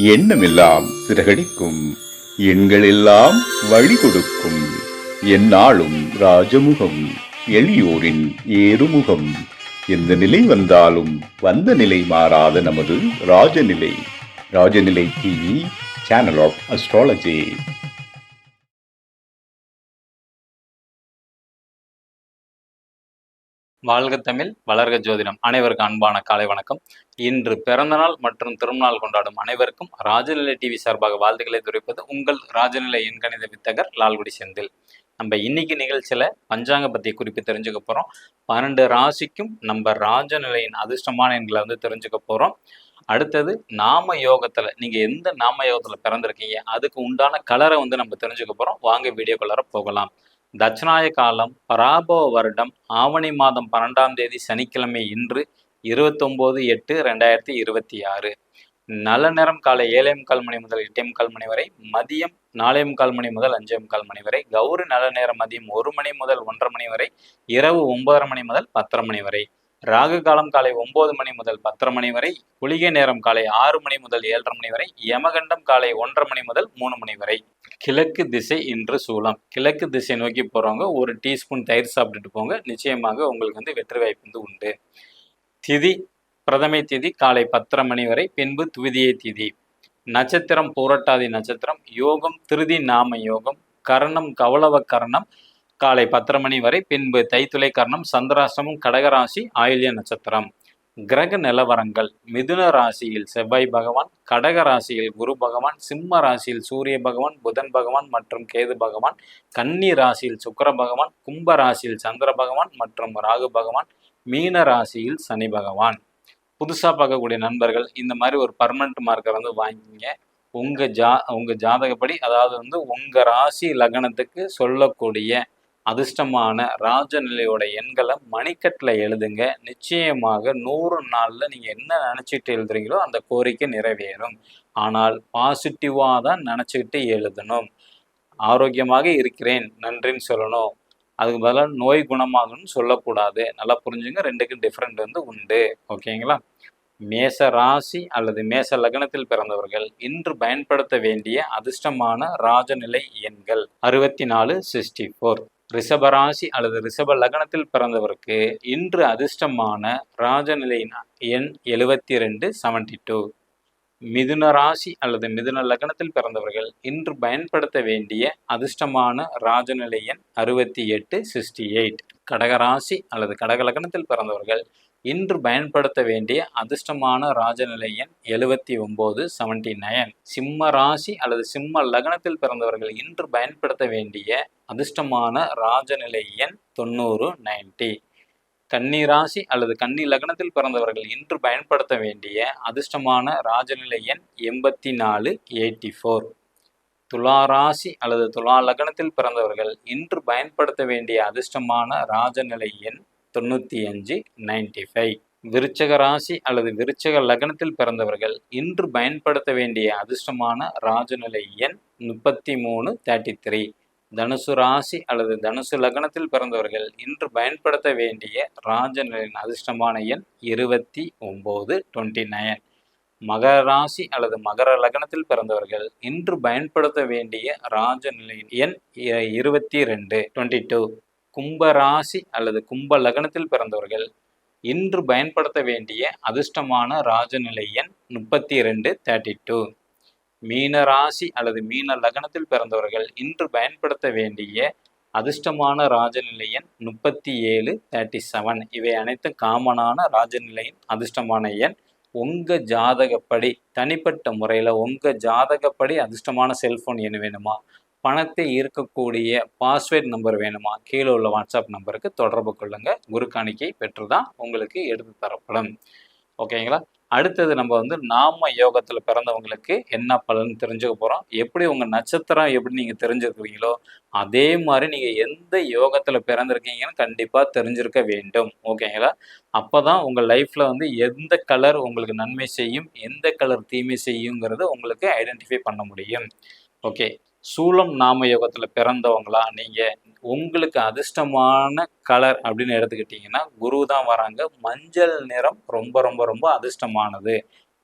எண்ணமெல்லாம் சிறகடிக்கும், எண்களெல்லாம் வழி கொடுக்கும், எந்நாளும் ராஜமுகம், எளியோரின் ஏறுமுகம். எந்த நிலை வந்தாலும் வந்த நிலை மாறாத நமது Rajanilai. Rajanilai TV, channel of astrology. வாழ்க தமிழ், வளர்க ஜோதிடம். அனைவருக்கும் அன்பான காலை வணக்கம். இன்று பிறந்தநாள் மற்றும் திருநாள் கொண்டாடும் அனைவருக்கும் ராஜநிலை டிவி சார்பாக வாழ்த்துக்களை தெரிவிப்பது உங்கள் ராஜநிலை எண்கணித வித்தகர் லால்குடி செந்தில். நம்ம இன்னைக்கு நிகழ்ச்சியில் பஞ்சாங்க பற்றி குறிப்பு தெரிஞ்சுக்க போகிறோம். 12 ராசிக்கும் நம்ம ராஜநிலையின் அதிர்ஷ்டமான எண்களை தெரிஞ்சுக்க போகிறோம். அடுத்தது நாம யோகத்தில், நீங்கள் எந்த நாம யோகத்தில் பிறந்திருக்கீங்க அதுக்கு உண்டான கலரை நம்ம தெரிஞ்சுக்க போகிறோம். வாங்க வீடியோ கலரை போகலாம். தட்சிணாய காலம் பராபவ வருடம் ஆவணி மாதம் 12ஆம் தேதி சனிக்கிழமை இன்று 29/8/2026. நல்ல நேரம் காலை 7:45 மணி முதல் 8:45 மணி வரை, மதியம் 4:45 மணி முதல் 5:45 மணி வரை, கௌரி நல்ல நேரம் மதியம் 1 மணி முதல் 1:30 மணி வரை, இரவு 9:30 மணி முதல் 10:30 மணி வரை, ராகு காலம் காலை 9 மணி முதல் 10:30 மணி வரை, குளிகை நேரம் காலை 6 மணி முதல் 7:30 மணி வரை, யமகண்டம் காலை 1:30 மணி முதல் 3 மணி வரை. கிழக்கு திசை இன்று சூலம். கிழக்கு திசை நோக்கி போறவங்க 1 டீஸ்பூன் தயிர் சாப்பிட்டுட்டு போங்க. நிச்சயமாக உங்களுக்கு வெற்றி வாய்ப்பு உண்டு. திதி பிரதமை திதி காலை 10:30 மணி வரை, பின்பு துவிதியை திதி. நட்சத்திரம் பூரட்டாதி நட்சத்திரம். யோகம் திருதி நாம யோகம். கரணம் கௌளவ கரணம் காலை 10:30 மணி வரை, பின்பு தைத்துளை கரணம். சந்திராசிரமம் கடகராசி ஆயில்ய நட்சத்திரம். கிரக நிலவரங்கள்: மிதுன ராசியில் செவ்வாய் பகவான், கடக ராசியில் குரு பகவான், சிம்ம ராசியில் சூரிய பகவான், புதன் பகவான் மற்றும் கேது பகவான், கன்னி ராசியில் சுக்கிர பகவான், கும்ப ராசியில் சந்திர பகவான் மற்றும் ராகு பகவான், மீன ராசியில் சனி பகவான். புதுசாக பார்க்கக்கூடிய நண்பர்கள் இந்த மாதிரி ஒரு பர்மனண்ட் மார்க்கர் வாங்கிங்க. உங்க ஜாதகப்படி, அதாவது உங்க ராசி லக்னத்துக்கு சொல்லக்கூடிய அதிர்ஷ்டமான ராஜநிலையோட எண்களை மணிக்கட்டில் எழுதுங்க. நிச்சயமாக 100 நாளில் நீங்கள் என்ன நினச்சிட்டு எழுதுறீங்களோ அந்த கோரிக்கை நிறைவேறும். ஆனால் பாசிட்டிவாக தான் நினச்சிக்கிட்டு எழுதணும். ஆரோக்கியமாக இருக்கிறேன் நன்றின்னு சொல்லணும். அதுக்கு பதிலாக நோய் குணமாகணும்னு சொல்லக்கூடாது. நல்லா புரிஞ்சுங்க, ரெண்டுக்கும் டிஃப்ரெண்ட் உண்டு. ஓகேங்களா? மேச ராசி அல்லது மேச லக்னத்தில் பிறந்தவர்கள் இன்று பயன்படுத்த வேண்டிய அதிர்ஷ்டமான ராஜநிலை எண்கள் 64/64. ரிஷபராசி அல்லது ரிஷப லக்னத்தில் பிறந்தவருக்கு இன்று அதிர்ஷ்டமான ராஜநிலை எண் 72/72. மிதுன ராசி அல்லது மிதுன லக்னத்தில் பிறந்தவர்கள் இன்று பயன்படுத்த வேண்டிய அதிர்ஷ்டமான ராஜநிலை எண் 68/68. கடகராசி அல்லது கடக லக்னத்தில் பிறந்தவர்கள் இன்று பயன்படுத்த வேண்டிய அதிர்ஷ்டமான ராஜநிலை எண் 79/79. சிம்ம ராசி அல்லது சிம்ம லக்னத்தில் பிறந்தவர்கள் இன்று பயன்படுத்த வேண்டிய அதிர்ஷ்டமான ராஜநிலை எண் 90/90. கன்னி ராசி அல்லது கன்னி லக்னத்தில் பிறந்தவர்கள் இன்று பயன்படுத்த வேண்டிய அதிர்ஷ்டமான ராஜநிலை எண் 84/84. துலா ராசி அல்லது துலா லக்னத்தில் பிறந்தவர்கள் இன்று பயன்படுத்த வேண்டிய அதிர்ஷ்டமான ராஜநிலை எண் 95/95. விருச்சக ராசி அல்லது விருச்சக லக்னத்தில் பிறந்தவர்கள் இன்று பயன்படுத்த வேண்டிய அதிர்ஷ்டமான ராஜநிலை எண் 33/33. தனுசு ராசி அல்லது தனுசு லக்னத்தில் பிறந்தவர்கள் இன்று பயன்படுத்த வேண்டிய ராஜநிலையின் அதிர்ஷ்டமான எண் 29/29. மகர ராசி அல்லது மகர லக்னத்தில் பிறந்தவர்கள் இன்று பயன்படுத்த வேண்டிய ராஜநிலையின் எண் 22/22. கும்ப ராசி அல்லது கும்ப லக்னத்தில் பிறந்தவர்கள் இன்று பயன்படுத்த வேண்டிய அதிர்ஷ்டமான ராஜநிலை எண் 32/32. மீன ராசி அல்லது மீன லக்னத்தில் பிறந்தவர்கள் இன்று பயன்படுத்த வேண்டிய அதிர்ஷ்டமான ராஜநிலை எண் 37/37. இவை அனைத்தும் காமனான ராஜநிலையின் அதிர்ஷ்டமான எண். உங்கள் ஜாதகப்படி தனிப்பட்ட முறையில் உங்கள் ஜாதகப்படி அதிர்ஷ்டமான செல்ஃபோன் எண் வேணுமா, பணத்தை ஈர்க்கக்கூடிய பாஸ்வேர்ட் நம்பர் வேணுமா, கீழே உள்ள வாட்ஸ்அப் நம்பருக்கு தொடர்பு கொள்ளுங்க. குரு காணிக்கை பெற்று தான் உங்களுக்கு எடுத்து தரப்படும். ஓகேங்களா? அடுத்தது நம்ம நாம யோகத்தில் பிறந்தவங்களுக்கு என்ன பலன் தெரிஞ்சுக்க போகிறோம். எப்படி உங்கள் நட்சத்திரம் எப்படி நீங்கள் தெரிஞ்சிருக்கிறீங்களோ அதே மாதிரி நீங்கள் எந்த யோகத்தில் பிறந்திருக்கீங்கன்னு கண்டிப்பாக தெரிஞ்சிருக்க வேண்டும். ஓகேங்களா? அப்போ தான் உங்கள் லைஃப்பில் எந்த கலர் உங்களுக்கு நன்மை செய்யும், எந்த கலர் தீமை செய்யுங்கிறத உங்களுக்கு ஐடென்டிஃபை பண்ண முடியும். ஓகே, சூலம் நாம யோகத்தில் பிறந்தவங்களா நீங்கள்? உங்களுக்கு அதிர்ஷ்டமான கலர் அப்படின்னு எடுத்துக்கிட்டிங்கன்னா குரு தான் வராங்க. மஞ்சள் நிறம் ரொம்ப ரொம்ப ரொம்ப அதிர்ஷ்டமானது.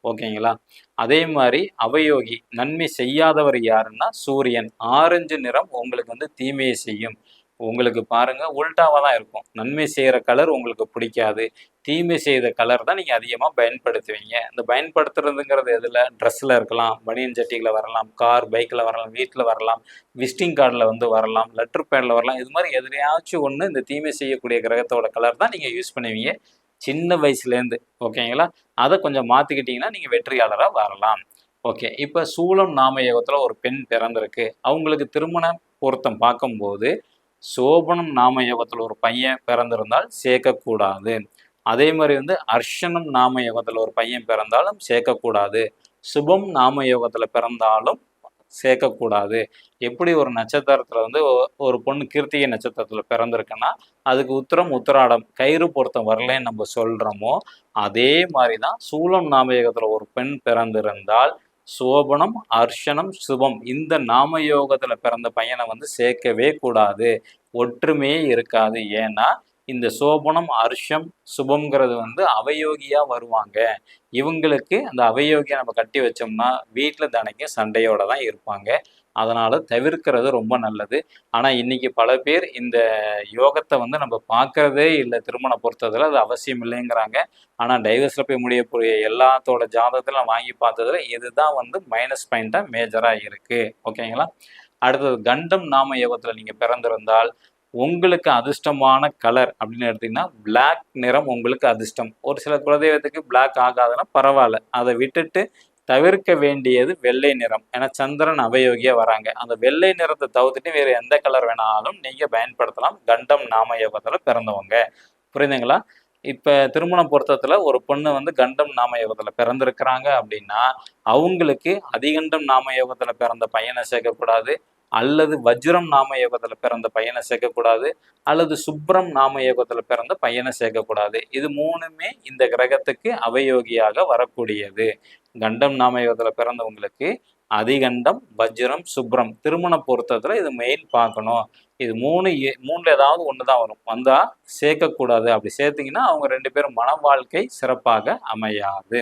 ஓகேங்களா? அதே மாதிரி அவயோகி நன்மை செய்யாதவர் யாருன்னா சூரியன். ஆரஞ்சு நிறம் உங்களுக்கு வந்து தீமையை செய்யும். உங்களுக்கு பாருங்க உல்டாவா தான் இருக்கும். நன்மை செய்யற கலர் உங்களுக்கு பிடிக்காது. தீமை செய்த கலர் தான் நீங்க அதிகமா பயன்படுத்துவீங்க. இந்த பயன்படுத்துறதுங்கிறது எதுல? ட்ரெஸ்ல இருக்கலாம், பனியன் சட்டில வரலாம், கார், பைக்ல வரலாம், வீட்ல வரலாம், விசிட்டிங் கார்டுல வந்து வரலாம், லெட்டர் பேட்ல வரலாம். இது மாரி எதுலயாச்சும் ஒண்ணு இந்த தீமை செய்யக்கூடிய கிரகத்தோட கலர் தான் நீங்க யூஸ் பண்ணுவீங்க. சின்ன வயசுலேருந்து. ஓகேங்களா? அத கொஞ்சம் மாத்திக்கிட்டீங்கன்னா, நீங்க வெற்றியாளரா வரலாம். ஓகே. இப்ப சூலம் நாம யோகத்துல ஒரு பெண் பிறந்திருக்கு. அவங்களுக்கு திருமண பொருத்தம் பார்க்கும்போது, சோபனம் நாம யோகத்துல ஒரு பையன் பிறந்திருந்தால் சேர்க்கக்கூடாது. அதே மாரி வந்து அர்ஷனம் நாம யோகத்துல ஒரு பையன் பிறந்தாலும் சேர்க்கக்கூடாது. சுபம் நாம யோகத்துல பிறந்தாலும் சேர்க்கக்கூடாது. எப்படி ஒரு நட்சத்திரத்துல வந்து ஒரு பொண்ணு கிருத்திகை நட்சத்திரத்துல பிறந்திருக்குன்னா, அதுக்கு உத்திரம், உத்திராடம் கயிறு பொருத்தம் வரலைன்னு நம்ம சொல்றோமோ, அதே மாரி தான் சூலம் நாமயோகத்துல ஒரு பெண் பிறந்திருந்தால், சோபனம், அர்ஷனம், சுபம் இந்த நாமயோகத்துல பிறந்த பையன வந்து சேர்க்கவே கூடாது. ஒற்றுமையே இருக்காது. ஏன்னா, இந்த சோபனம், அர்ஷம், சுபம்ங்கிறது வந்து அவயோகியா வருவாங்க. இவங்களுக்கு அந்த அவயோகிய நம்ம கட்டி வச்சோம்னா, வீட்ல தெனைக்கும் சண்டையோட தான் இருப்பாங்க. அதனால தவிர்க்கிறது ரொம்ப நல்லது. ஆனா, இன்னைக்கு பல பேர் இந்த யோகத்த வந்து நம்ம பார்க்கிறதே இல்ல திருமண பொருத்தத்துல. அது அவசியம் இல்லைங்கிறாங்க. ஆனா, டைவர்ஸ்ல போய் முடியக்கூடிய எல்லாத்தோட ஜாதகத்துல நான் வாங்கி பார்த்ததுல இதுதான் வந்து மைனஸ் பாயிண்ட்டா மேஜரா இருக்கு. ஓகேங்களா? அடுத்தது கண்டம் நாம யோகத்துல நீங்க பிறந்திருந்தால், உங்களுக்கு அதிர்ஷ்டமான கலர் அப்படின்னு எடுத்தீங்கன்னா, பிளாக் நிறம் உங்களுக்கு அதிர்ஷ்டம். ஒரு சில குலதெய்வத்துக்கு பிளாக் ஆகாதுன்னா பரவால்ல. அத விட்டுட்டு தவிர்க்க வேண்டியது வெள்ளை நிறம். ஏன்னா சந்திரன் அவயோகியா வராங்க. அந்த வெள்ளை நிறத்த தவிர்த்துட்டு வேற எந்த கலர் வேணாலும் நீங்க பயன்படுத்தலாம். கண்டம் நாம யோகத்துல பிறந்தவங்க. புரியுதுங்களா? இப்ப திருமண பொருத்தத்துல ஒரு பொண்ணு வந்து கண்டம் நாம யோகத்துல பிறந்திருக்கிறாங்க அப்படின்னா, அவங்களுக்கு அதிகண்டம் நாம யோகத்துல பிறந்த பையன சேர்க்கக்கூடாது. அல்லது வஜ்ரம் நாம யோகத்துல பிறந்த பையன சேர்க்கக்கூடாது. அல்லது சுப்ரம் நாம யோகத்துல பிறந்த பையன சேர்க்கக்கூடாது. இது 3மே இந்த கிரகத்துக்கு அவயோகியாக வரக்கூடியது. கண்டம் நாம யோகத்துல பிறந்தவங்களுக்கு அதிகண்டம், வஜ்ரம், சுப்ரம் திருமண பொருத்தத்துல இது மெயின் பார்க்கணும். இது 3ல ஏதாவது ஒண்ணு தான் வரும். வந்தா சேர்க்கக்கூடாது. அப்படி சேர்த்தீங்கன்னா, அவங்க 2 பேரும் மன வாழ்க்கை சிறப்பாக அமையாது.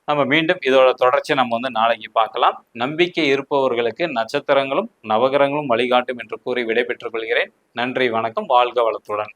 நம்ம மீண்டும் இதோட தொடர்ச்சிய நம்ம வந்து நாளைக்கு பார்க்கலாம். நம்பிக்கை இருப்பவர்களுக்கு நட்சத்திரங்களும், நவகிரகங்களும் வழிகாட்டும் என்று கூறி விடைபெற்றுக் கொள்கிறேன். நன்றி, வணக்கம். வாழ்க வளத்துடன்.